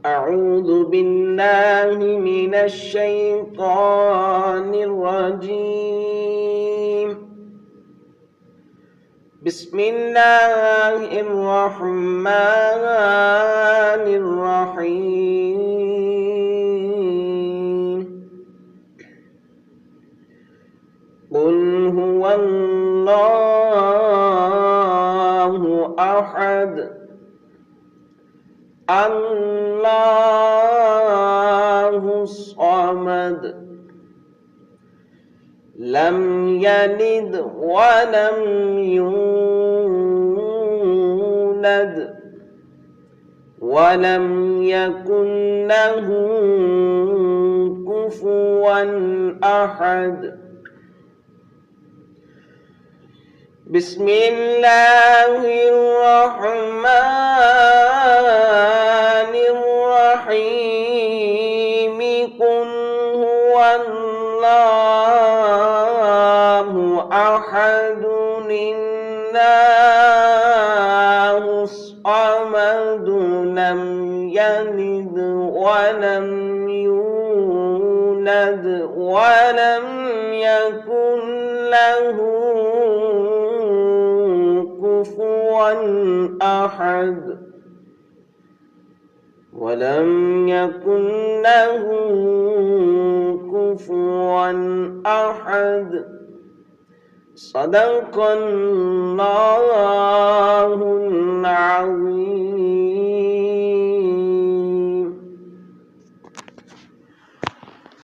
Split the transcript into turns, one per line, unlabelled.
أعوذ بالله من الشيطان الرجيم. بسم الله الرحمن الرحيم. قل هو الله أحد الله الصمد لم يلد ولم يولد ولم يكن له كفوا أحد. بسم الله الرحمن الرحيم. قل هو الله أحد الله الصمد لم يلد ولم يولد ولم يكن له كفوا أحد. ولم يكن له كفوا أحد. صدق الله العظيم.